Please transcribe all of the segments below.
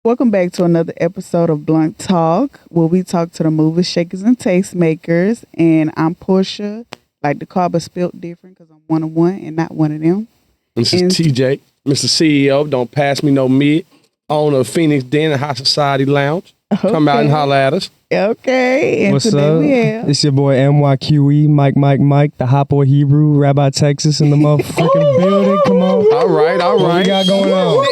Welcome back to another episode of Blunt Talk, where we talk to the movers, shakers, and tastemakers. And I'm Portia, like the car, but spelled different because I'm one of one and not one of them. This is TJ, Mr. CEO. Don't pass me no mid. Owner of Phoenix Den and High Society Lounge. Come out and holler at us. Okay. And What's today up? we have It's your boy MYQE, Mike, the Hotboy Hebrew, Rabbi Texas in the motherfucking building. Come on. All right. What we got going on?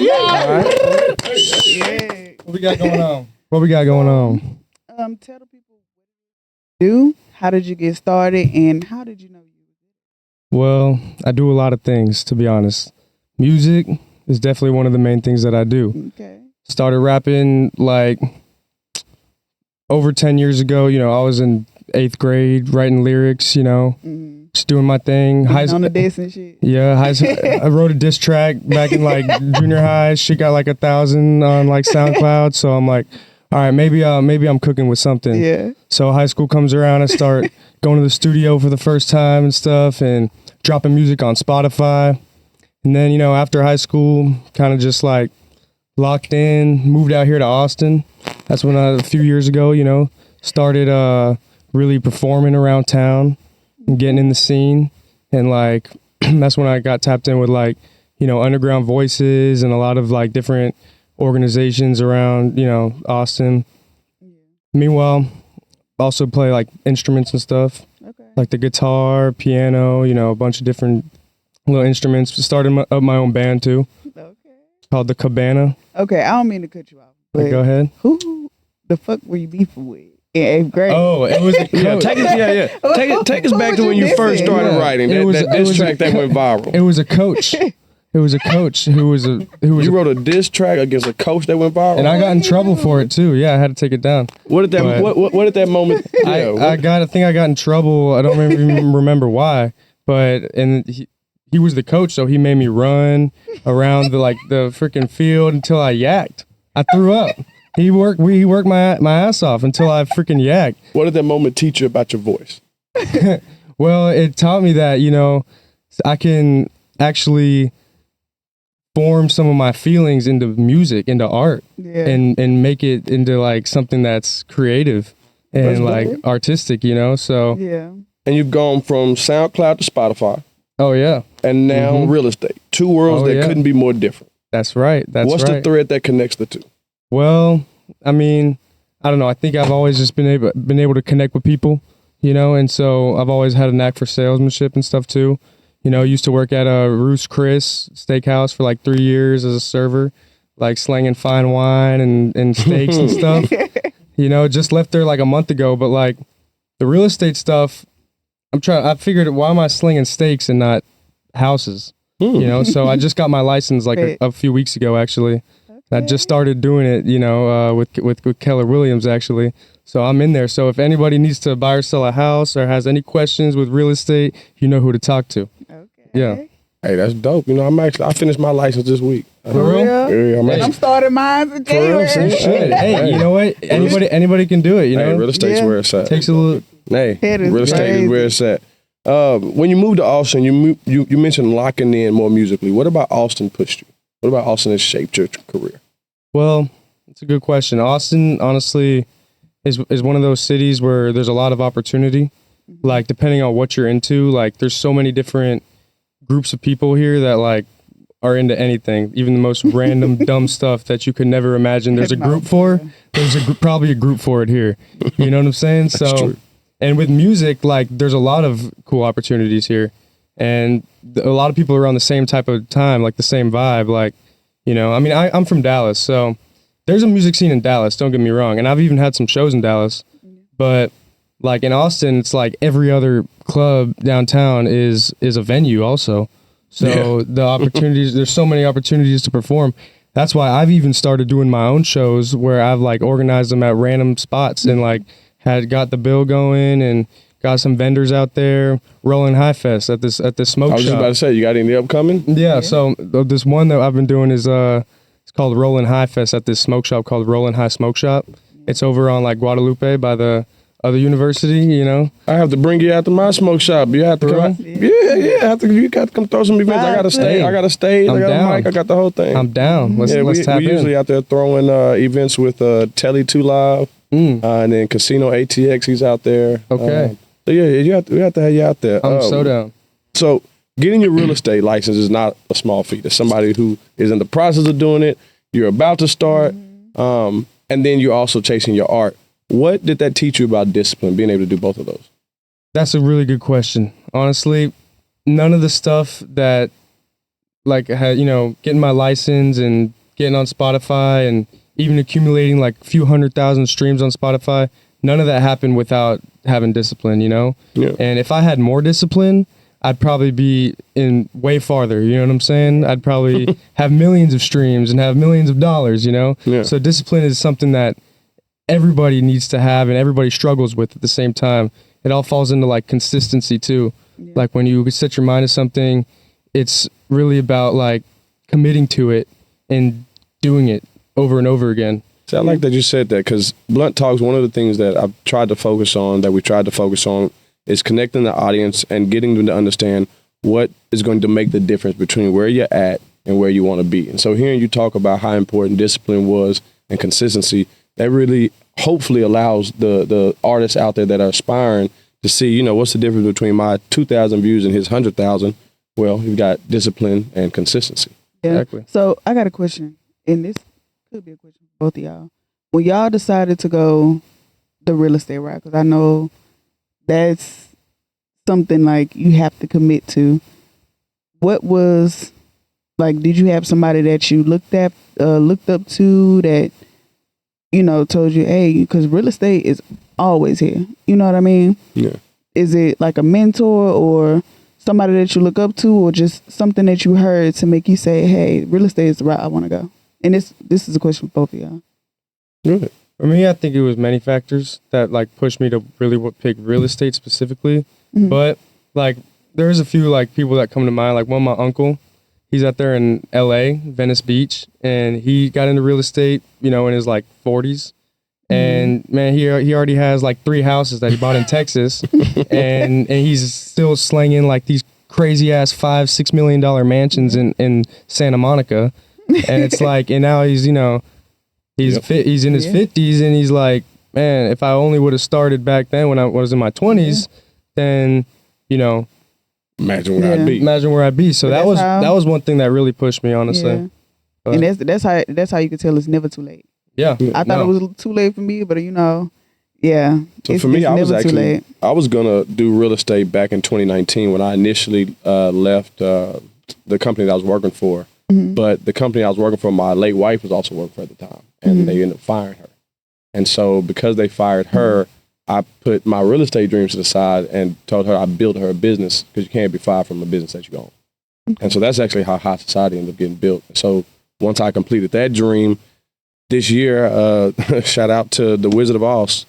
yeah. What we got going on? What we got going on? Tell the people what you do. How did you get started, and how did you know you? Well, I do a lot of things, to be honest. Music is definitely one of the main things that I do. Okay. Started rapping like over 10 years ago. You know, I was in 8th grade writing lyrics, you know, just doing my thing. On the diss and shit. Yeah, I wrote a diss track back in like junior high. She got like 1,000 on like SoundCloud. So I'm like, all right, maybe I'm cooking with something. Yeah. So high school comes around, I start going to the studio for the first time and stuff, and dropping music on Spotify. And then, you know, after high school, kind of just like locked in, moved out here to Austin. That's when a few years ago, you know, started really performing around town and getting in the scene. And like, that's when I got tapped in with like, you know, Underground Voices and a lot of like different organizations around, you know, Austin. Meanwhile, also play like instruments and stuff, like the guitar, piano, you know, a bunch of different little instruments. Started up my own band too, called the Cabana. Okay, I don't mean to cut you off. But Go ahead. Who the fuck were you beefing with in 8th grade? Oh, it was a coach. Take us back to when you first started writing that diss track that went viral. It was a coach. It was a coach who was. You wrote a diss track against a coach that went viral, and I got in trouble for it too. Yeah, I had to take it down. What did that? What did that moment? I think I got in trouble. I don't even remember why, but he was the coach, so he made me run around the freaking field until I yacked. I threw up. He worked my ass off until I freaking yacked. What did that moment teach you about your voice? Well, it taught me that, you know, I can actually form some of my feelings into music, into art, and make it into like something that's creative and like artistic, you know. So and you've gone from SoundCloud to Spotify. Oh yeah, and now real estate. Two worlds that couldn't be more different. That's right. What's the thread that connects the two? Well, I mean, I don't know. I think I've always just been able to connect with people, you know, and so I've always had a knack for salesmanship and stuff too. You know, used to work at a Roos Chris steakhouse for like 3 years as a server, like slanging fine wine and steaks and stuff. You know, just left there like a month ago, but like the real estate stuff, I figured, why am I slinging steaks and not houses? You know, so I just got my license like a few weeks ago, actually. I just started doing it, you know, with Keller Williams, actually. So I'm in there. So if anybody needs to buy or sell a house or has any questions with real estate, you know who to talk to. Okay. Yeah. Hey, that's dope. You know, I finished my license this week. For real? Yeah, I'm starting mine in January. Hey, you know what? Anybody can do it, you know? Hey, real estate's where it's at. Takes a little... Hey, real estate is where it's at. When you moved to Austin, you mentioned locking in more musically. What about Austin pushed you? What about Austin has shaped your career? Well, it's a good question. Austin, honestly, is one of those cities where there's a lot of opportunity. Like, depending on what you're into, like, there's so many different groups of people here that, like, are into anything, even the most random, dumb stuff that you could never imagine there's a group for. There's probably a group for it here. You know what I'm saying? That's true. And with music, like, there's a lot of cool opportunities here. And a lot of people are on the same type of time, like the same vibe. Like, you know, I mean, I'm from Dallas, so there's a music scene in Dallas, don't get me wrong. And I've even had some shows in Dallas. But, like, in Austin, it's like every other club downtown is a venue also. So the opportunities, there's so many opportunities to perform. That's why I've even started doing my own shows where I've, like, organized them at random spots and, like, got the bill going and got some vendors out there. Rolling High Fest at this smoke shop. I was just about to say, you got any upcoming? Yeah, so this one that I've been doing is it's called Rolling High Fest at this smoke shop called Rolling High Smoke Shop. It's over on like Guadalupe by the other university, you know. I have to bring you out to my smoke shop. You have to come out. Yeah. You got to come throw some events. I got a stage. I got a stage. I got a mic. I got the whole thing. I'm down. Let's tap we usually out there throwing events with Telly 2 Live, and then Casino ATX. He's out there. Okay. So we have to have you out there. I'm so down. So getting your real estate license is not a small feat. It's somebody who is in the process of doing it. You're about to start, and then you're also chasing your art. What did that teach you about discipline, being able to do both of those? That's a really good question. Honestly, none of the stuff that, like, getting my license and getting on Spotify and even accumulating like a few 100,000 streams on Spotify, none of that happened without having discipline, you know? Yeah. And if I had more discipline, I'd probably be in way farther, you know what I'm saying? I'd probably have millions of streams and have millions of dollars, you know? Yeah. So discipline is something that everybody needs to have and everybody struggles with at the same time. It all falls into like consistency too. Yeah. Like when you set your mind to something, it's really about like committing to it and doing it over and over again. See, I like that you said that, because Blunt Talks, one of the things that I've tried to focus on, is connecting the audience and getting them to understand what is going to make the difference between where you're at and where you want to be. And so hearing you talk about how important discipline was and consistency, that really hopefully allows the artists out there that are aspiring to see, you know, what's the difference between my 2,000 views and his 100,000? Well, you've got discipline and consistency. Yeah. Exactly. So I got a question, and this could be a question for both of y'all. When y'all decided to go the real estate route, because I know that's something like you have to commit to, what was, like, did you have somebody that you looked up to that, you know, told you, hey, because real estate is always here. You know what I mean? Yeah. Is it like a mentor or somebody that you look up to, or just something that you heard to make you say, hey, real estate is the route I want to go? And this is a question for both of y'all. Good. For me, I think it was many factors that like pushed me to really pick real estate specifically. Mm-hmm. But like there's a few like people that come to mind. Like one, my uncle, he's out there in LA, Venice Beach, and he got into real estate, you know, in his like 40s. And man, he already has like 3 houses that he bought in Texas, and he's still slinging like these crazy ass $5-6 million mansions in Santa Monica. And it's like, and now he's, you know, he's in his 50s, and he's like, man, if I only would have started back then when I was in my 20s, then, you know, imagine where I'd be. So that was one thing that really pushed me, honestly. Yeah. And that's how you could tell it's never too late. Yeah. I thought it was too late for me, but you know, yeah. So for me, I was gonna do real estate back in 2019 when I initially left the company that I was working for. Mm-hmm. But the company I was working for, my late wife was also working for at the time, and they ended up firing her. And so because they fired her, I put my real estate dreams to the side and told her I built her a business, because you can't be fired from a business that you own. Okay. And so that's actually how High Society ended up getting built. So once I completed that dream, this year, shout out to the Wizard of Oz,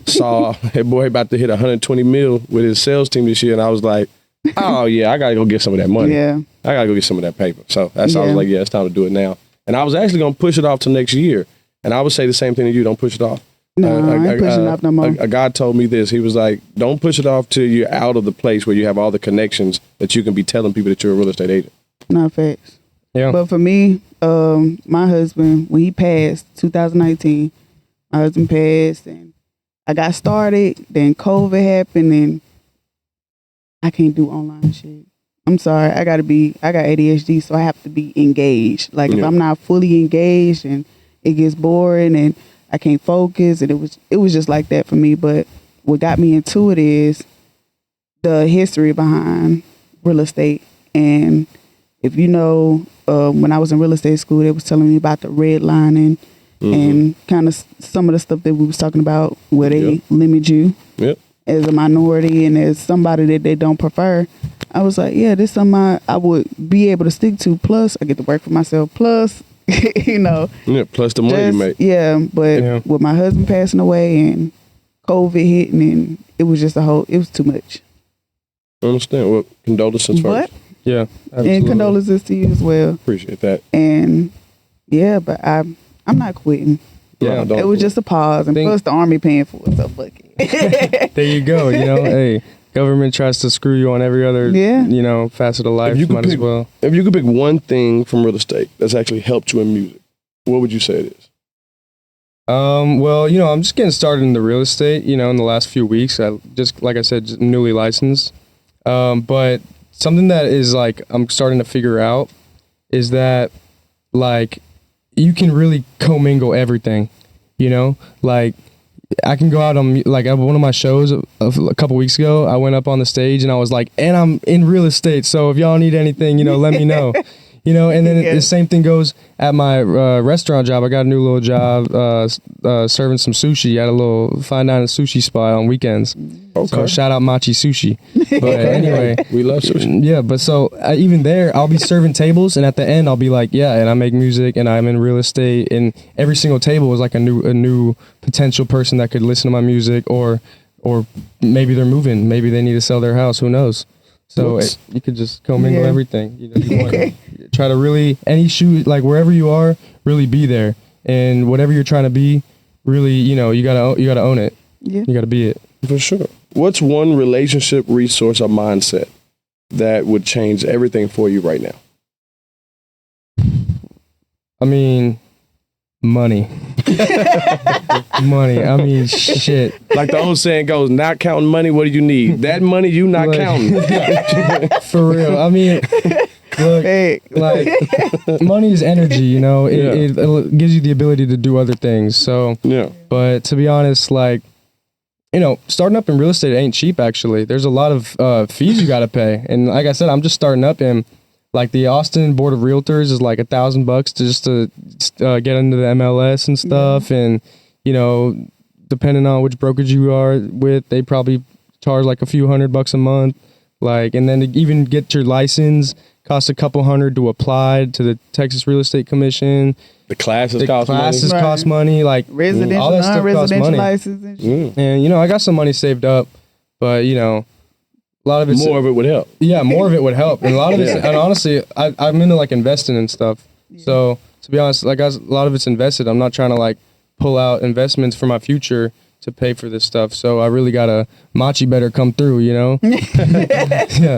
saw that boy about to hit 120 mil with his sales team this year, and I was like, oh yeah, I gotta go get some of that money. Yeah, I gotta go get some of that paper. So I was like, yeah, it's time to do it now. And I was actually gonna push it off to next year. And I would say the same thing to you: don't push it off. No, I ain't pushing it off no more. A guy told me this. He was like, don't push it off till you're out of the place where you have all the connections that you can be telling people that you're a real estate agent. Not facts. Yeah. But for me, my husband, when he passed, 2019, my husband passed, and I got started. Then COVID happened, and I can't do online shit. I'm sorry. I got ADHD, so I have to be engaged. Like if I'm not fully engaged, and it gets boring, and I can't focus, and it was just like that for me. But what got me into it is the history behind real estate. And if you know, when I was in real estate school, they was telling me about the redlining and kind of some of the stuff that we was talking about, where they limit you as a minority and as somebody that they don't prefer. I was like, yeah, this is something I would be able to stick to. Plus, I get to work for myself. Plus, you know. Yeah, plus the money you make. Yeah, but with my husband passing away and COVID hitting, and it was just it was too much. I understand. Well, condolences first. Yeah, absolutely. And condolences to you as well. Appreciate that. And yeah, but I'm not quitting. Yeah, It was just a pause, and plus the army paying for it, so fuck it. There you go. Hey, government tries to screw you on every other, facet of life. Might as well. If you could pick one thing from real estate that's actually helped you in music, what would you say it is? Well, I'm just getting started in the real estate, in the last few weeks. I just, like I said, just newly licensed. But something that is like, I'm starting to figure out is that like, you can really commingle everything, like I can go out on like at one of my shows a couple weeks ago, I went up on the stage and I was like, and I'm in real estate. So if y'all need anything, let me know. And then the same thing goes at my restaurant job. I got a new little job serving some sushi at a little fine dining sushi spot on weekends. Okay. So shout out Machi Sushi. But anyway, we love sushi. Yeah, but so even there, I'll be serving tables, and at the end, I'll be like, yeah, and I make music, and I'm in real estate, and every single table is like a new potential person that could listen to my music, or maybe they're moving, maybe they need to sell their house. Who knows? So you could just commingle everything. You want to try to really like wherever you are, really be there, and whatever you're trying to be, really, you gotta own it. Yeah, you gotta be it for sure. What's one relationship, resource, or mindset that would change everything for you right now? I mean, money. Money. I mean, shit. Like the old saying goes, not counting money, what do you need? That money you not counting. For real. I mean, look, like, money is energy, it gives you the ability to do other things. So, but to be honest, like, starting up in real estate ain't cheap, actually. There's a lot of fees you got to pay. And like I said, I'm just starting up, and like the Austin Board of Realtors is like $1,000 to get into the MLS and stuff. And, depending on which brokerage you are with, they probably charge like a few $100 a month. Like, and then to even get your license costs a couple $100 to apply to the Texas Real Estate Commission. The classes cost money. Like residential, all that stuff costs money. License and shit. And I got some money saved up, but a lot of it. More of it would help. Yeah, more of it would help, and a lot of it. And honestly, I'm into like investing and stuff. Yeah. So to be honest, like a lot of it's invested. I'm not trying to like pull out investments for my future to pay for this stuff. So I really gotta Machi better come through, Yeah.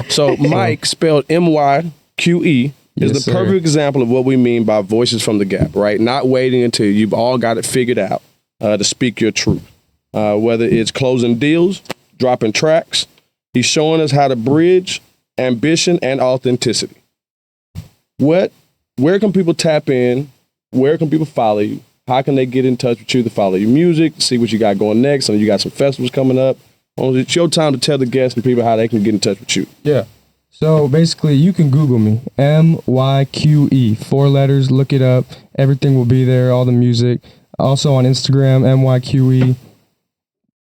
So Mike, spelled MYQE. Is the perfect example of what we mean by voices from the gap, right? Not waiting until you've all got it figured out to speak your truth. Whether it's closing deals, dropping tracks, he's showing us how to bridge ambition and authenticity. Where can people tap in? Where can people follow you? How can they get in touch with you to follow your music, see what you got going next? I know you got some festivals coming up. It's your time to tell the guests and people how they can get in touch with you. Yeah. So basically, you can Google me, MYQE, 4 letters, look it up. Everything will be there, all the music. Also on Instagram, MYQE,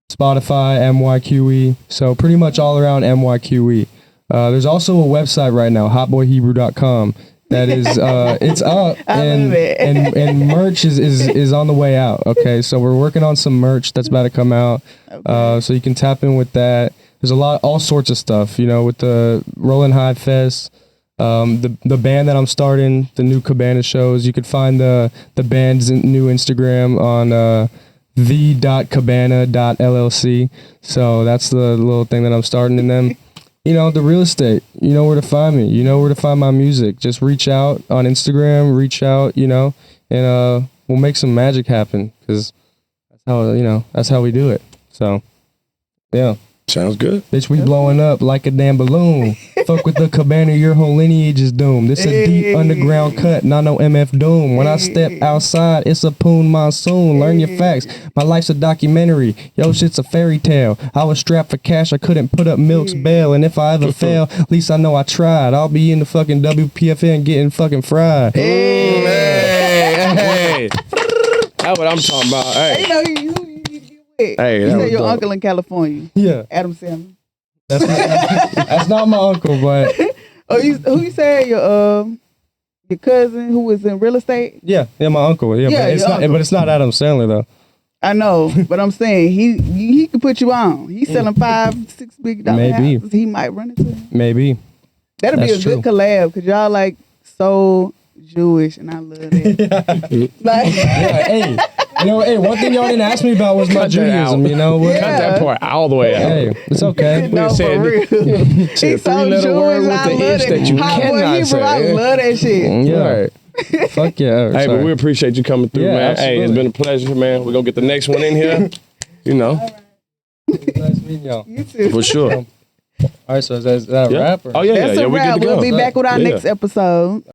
Spotify, MYQE. So pretty much all around MYQE. There's also a website right now, hotboyhebrew.com. That is, it's up, and merch is on the way out. Okay, so we're working on some merch that's about to come out. Okay. So you can tap in with that. There's all sorts of stuff, with the Rollin' High Fest, the band that I'm starting, the new Cabana shows. You could find the band's new Instagram on the.cabana.llc. So that's the little thing that I'm starting. And then, the real estate, you know where to find me. You know where to find my music. Just reach out on Instagram, and we'll make some magic happen, because that's how we do it. So, yeah. Sounds good. Bitch, we blowing up like a damn balloon. Fuck with the Cabana, your whole lineage is doomed. This a deep underground cut, not no MF Doom. When I step outside, it's a poon monsoon. Learn your facts. My life's a documentary. Yo, shit's a fairy tale. I was strapped for cash, I couldn't put up Milk's bail. And if I ever fail, at least I know I tried. I'll be in the fucking WPFN getting fucking fried. Hey. That's what I'm talking about. Hey. Hey, you said your uncle in California. Yeah. Adam Sandler. That's not my uncle, but who you said your cousin who was in real estate? Yeah, my uncle. Yeah, but it's not Adam Sandler though. I know, but I'm saying he could put you on. He's selling $5-6 big houses. He might run into him. Maybe. That'll be a good collab, because y'all like so Jewish, and I love it. Hey, You know, hey, one thing y'all didn't ask me about was my Cut that Judaism. out. You know, Cut that part all the way out. hey, it's okay. No, said- for real. Said He's so three-letter word Jewish. with I the love ish it. that you Hotboy cannot Hebrew, say. I love that shit. Yeah. Right. Fuck yeah. Hey, Sorry. but we appreciate you coming through, Yeah, man. Hey, it's absolutely. been a pleasure, man. We're gonna get the next one in here. You know, Nice meeting y'all. You too. for sure. All right, so is that a Yeah. wrap? Or? Oh yeah, That's yeah, a we good wrap. to go. We'll be back with our Yeah. next episode.